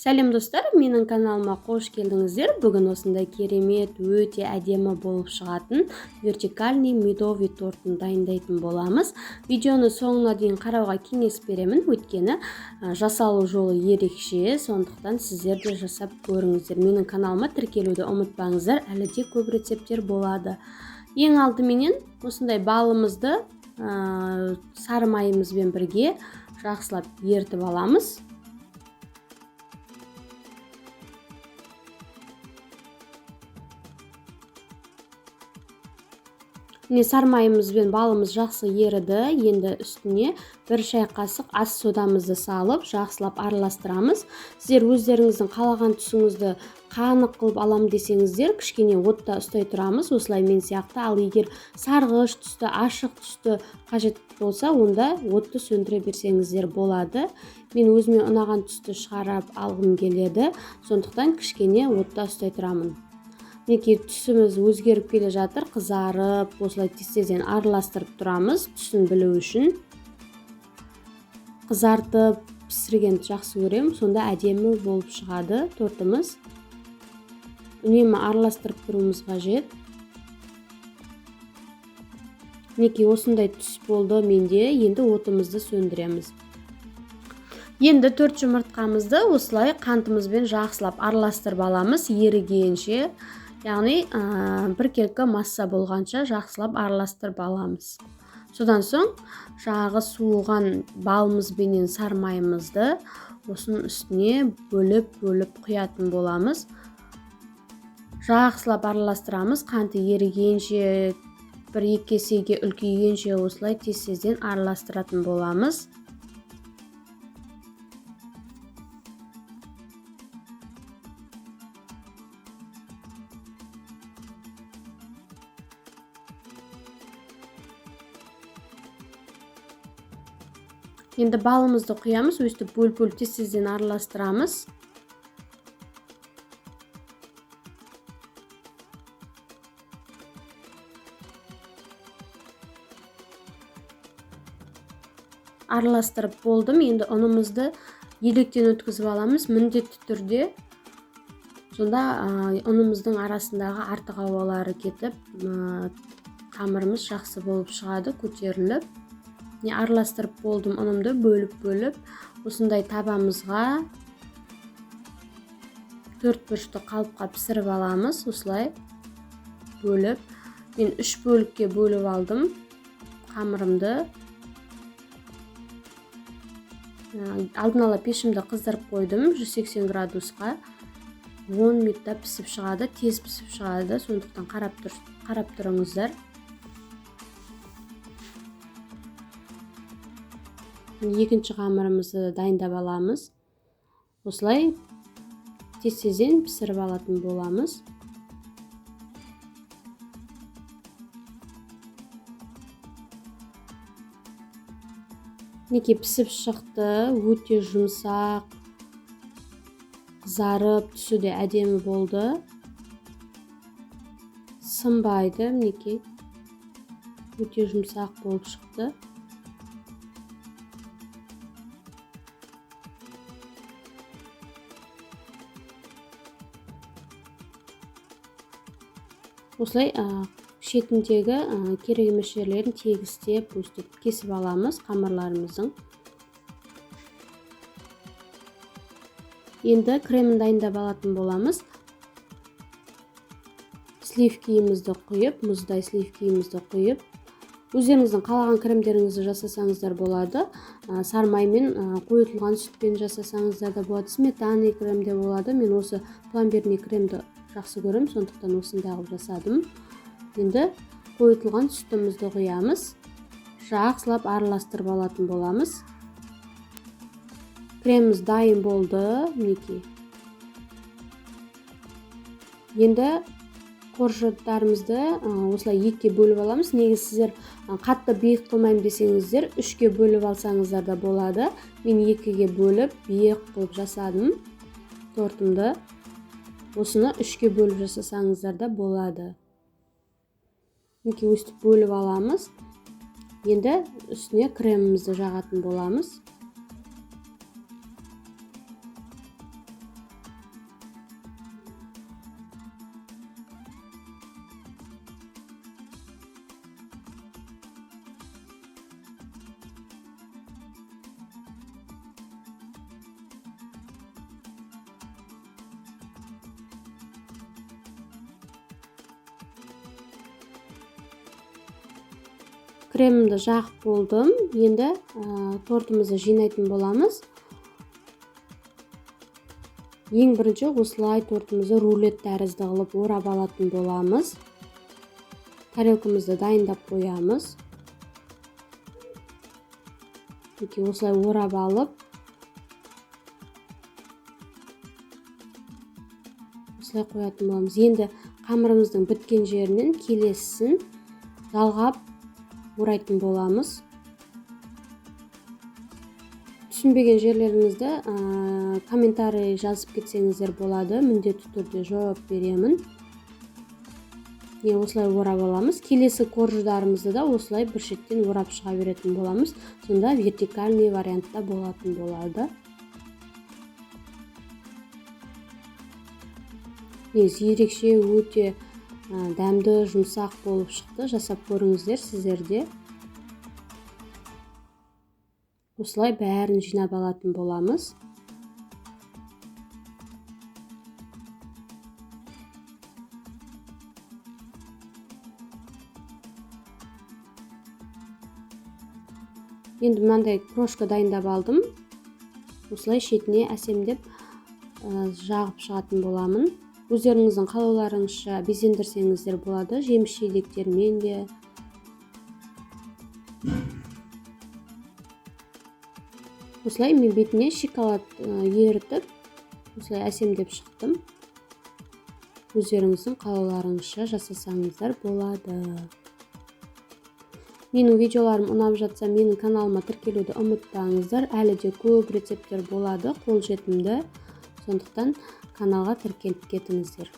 Сәлем достар, менің каналыма қош келдіңіздер. Бүгін осындай керемет, өте әдемі болып шығатын вертикальный медовый тортын дайындайтын боламыз. Видеоны соңына дейін қарауға кеңес беремін, өйткені жасалу жолы ерекше, сондықтан сіздер де жасап көріңіздер. Менің каналыма тіркелуді ұмытпаңыздар, әлі де көп рецепттер болады. Ең алдыменен осындай балымызды сары майымызбен бірге жақсылап ертіп аламыз. Сары майымыз бен балымыз жақсы еріді. Енді үстіне 1 шай қасық ас содамызды салып, жақсылап араластырамыз. Сіздер өздеріңіздің қалаған түсіңізді қанық қылып алам десеңіздер, кішкене отта ұстай тұрамыз, осылай мен сияқты. Ал егер сарғыш түсті, ашық түсті қажет болса, онда отты сөндіре берсеңіздер болады. Мен өзіме ұнаған түсті шығарып алғым келеді, сондықтан кішкене отта ұстай тұрамын. Мінекей түсіміз өзгеріп келе жатыр, қызарып, осылай тез-тезден араластырып тұрамыз, түсін білу үшін. Қызартып, пісіргенді жақсы көремін, сонда әдемі болып шығады тортымыз. Үнемі араластырып тұруымыз қажет. Мінекей осындай түс болды менде, енді отымызды сөндіреміз. Енді 4 жұмыртқамызды осылай қантымызбен жақсылап араластырып аламыз, ерігенше. Яғни біркелкі масса болғанша жақсылап араластырып аламыз. Содан соң жаңағы суыған балымызбенен сары майымызды осының үстіне бөліп құятын боламыз. Жақсылап араластырамыз, қанты ерігенше, 1-2 кесеге үлкейгенше осылай тез-тезден араластыратын боламыз. Енді балымызды құямыз, өстіп бөліп тез-тезден араластырамыз. Араластырып болдым. Енді ұнымызды електен өткізіп аламыз, міндетті түрде. Сонда ұнымыздың арасындағы артық ауалары кетіп, қамырымыз жақсы болып шығады, көтеріліп. Араластырып болдым ұнымды бөліп, осындай табамызға 4 бұрышты қалыпқа пісіріп аламыз, осылай бөліп. Мен 3 бөлікке бөліп алдым қамырымды. Алдын ала пешімді қыздырып қойдым 180 градусқа. 10 минутта пісіп шығады, тез пісіп шығады, сондықтан қарап тұрыңыздар. Екінші қамырымызды дайындап аламыз. Осылай тез-тезден пісіріп алатын боламыз. Мінекей пісіп шықты, өте жұмсақ, қызарып, түсі де әдемі болды. Сынбайды, мінекей. Өте жұмсақ болып шықты. Осылай шетіндегі керек емес жерлерін тегістеп, өстіп кесіп аламыз қамырларымыздың. Енді кремін дайындап алатын боламыз. Сливкиімізді құйып, мұздай сливкиімізді құйып, өздеріңіздің қалаған кремдеріңізді жасасаңыздар болады. Сары маймен, қойытылған сүтпен жасасаңыздар да болады, сметанный кремде болады. Мен осы пломбирный кремді жақсы көрем, сондықтан осында қылып жасадым. Енді қойытылған сүтімізді құямыз, жақсылап араластырып алатын боламыз. Креміміз дайын болды, мінекей. Енді қоржындарымызды осылай 2-ке бөліп аламыз. Негізі сіздер қатты биік қылмайым десеңіздер, 3-ке бөліп алсаңыздар да болады. Мен 2-ге бөліп, биік қылып жасадым тортымды. Осыны 3-ке бөліп жасасаңыздар да болады. Мінекей өстіп бөліп аламыз. Енді үстіне кремімізді жағатын боламыз. кремімді жағып болдым. Енді тортымызды жинайтын боламыз. Ең бірінші осылай тортымызды рулет тәрізді қылып орап алатын боламыз. Тарелкамызды дайындап қоямыз. Осылай орап алып, осылай қоятын боламыз. Енді қамырымыздың біткен жерінен келесісін жалғап орайтын боламыз. Түсінбеген жерлеріңізді комментарий жазып кетсеңіздер болады. Міндетті түрде жауап беремін. Осылай орап аламыз. Келесі корждарымызды да осылай бір шеттен орап шыға беретін боламыз. Сонда вертикальный вариантта болатын болады. Ерекше өте дәмді, жұмсақ болып шықты. Жасап көріңіздер сіздерде. Осылай бәрін жинап алатын боламыз. Енді мынандай крошка дайындап алдым. Осылай шетіне әсемдеп жағып шығатын боламын. Өздеріңіздің қалауларыңызша безендірсеңіздер болады, жеміс жидектермен де. Осылай мен бетіне шоколад ерітіп, осылай әсемдеп шықтым. Өздеріңіздің қалауларыңызша жасасаңыздар болады. Менің видеоларым ұнап жатса, менің каналыма тіркелуді ұмытпаңыздар. Әлі де көп рецепттер болады, қолжетімді. Сондықтан каналға тіркеліп кетіңіздер.